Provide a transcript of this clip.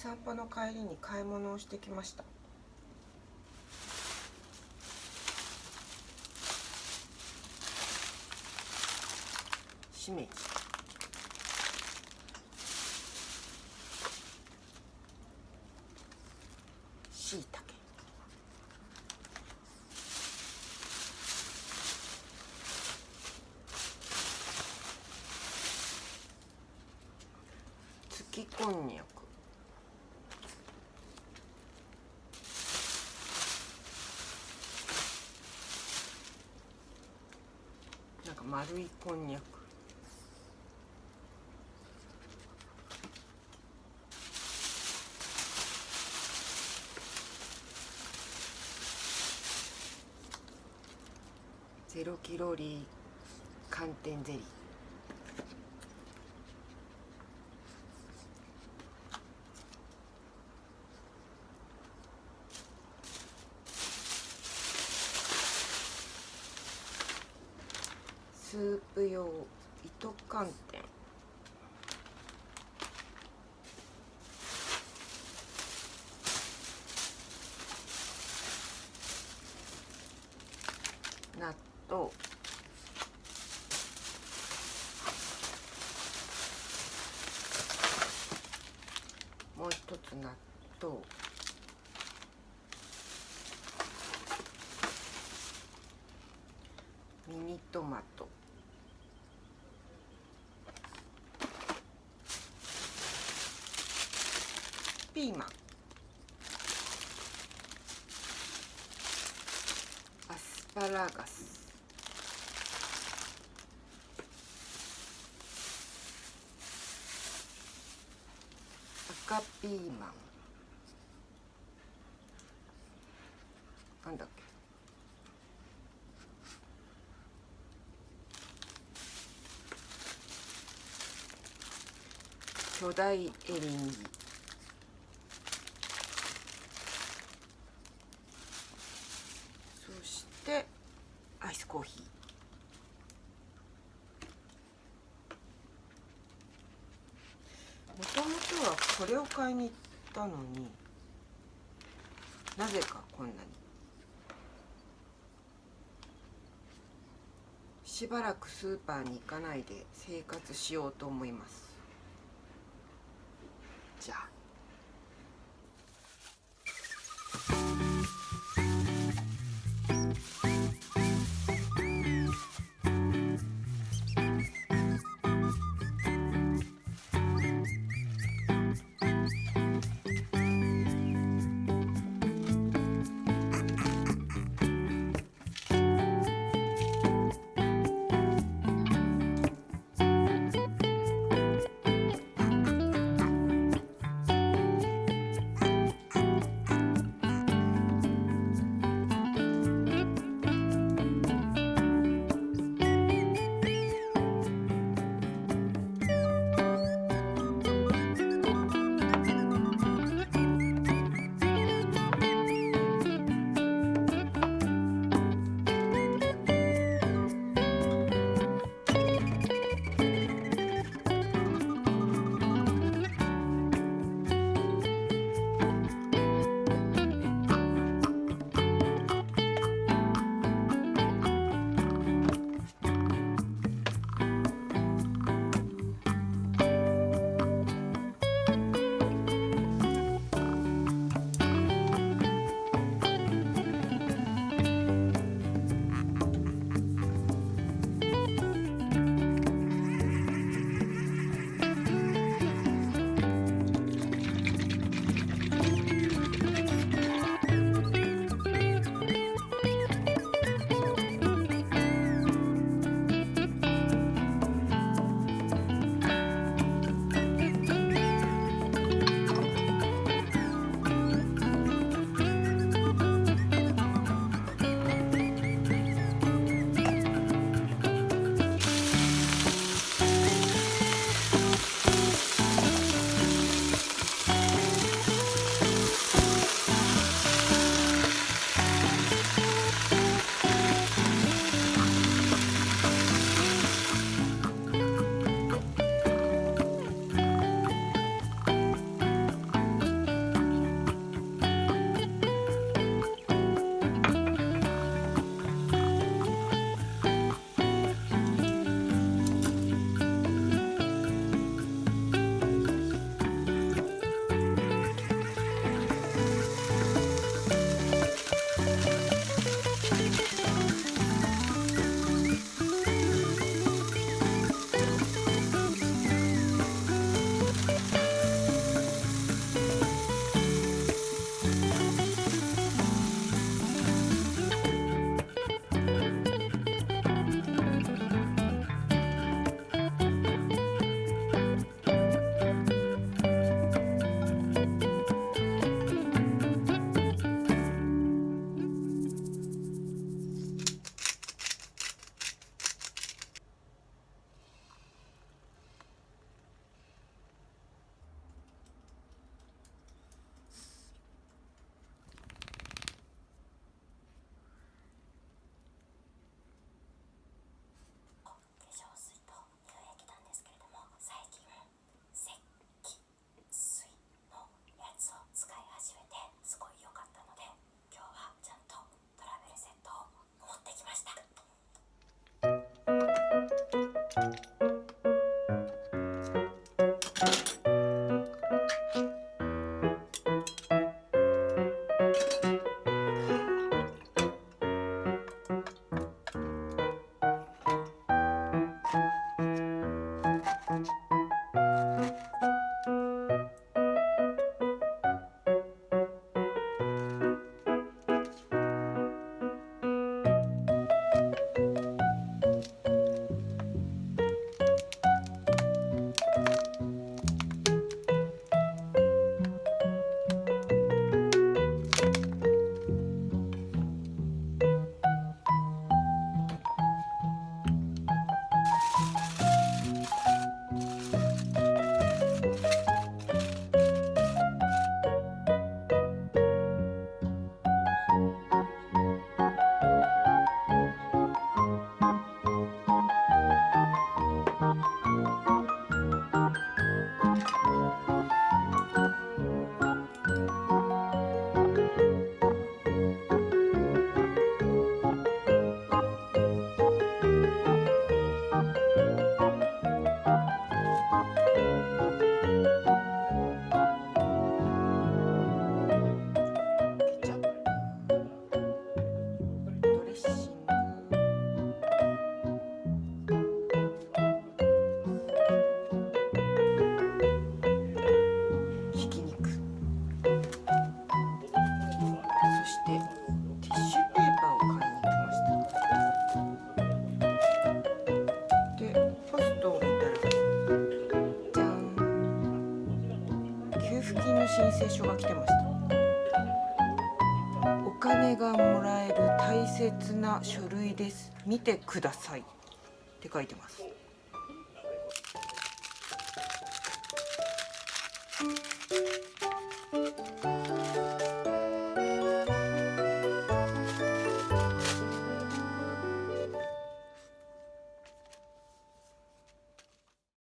散歩の帰りに買い物をしてきました。しめじ、しいたけ、月こんにゃく、なんか丸いこんにゃく、0キロリー寒天ゼリー、スープ用糸寒天、納豆、もう一つ納豆、ミニトマト、ピーマン、アスパラガス、赤ピーマン、なんだっけ、巨大エリンギ、そしてアイスコーヒー。もともとはこれを買いに行ったのになぜかこんなに。しばらくスーパーに行かないで生活しようと思います。じゃあ。申請書が来てました。お金がもらえる大切な書類です。見てくださいって書いてます。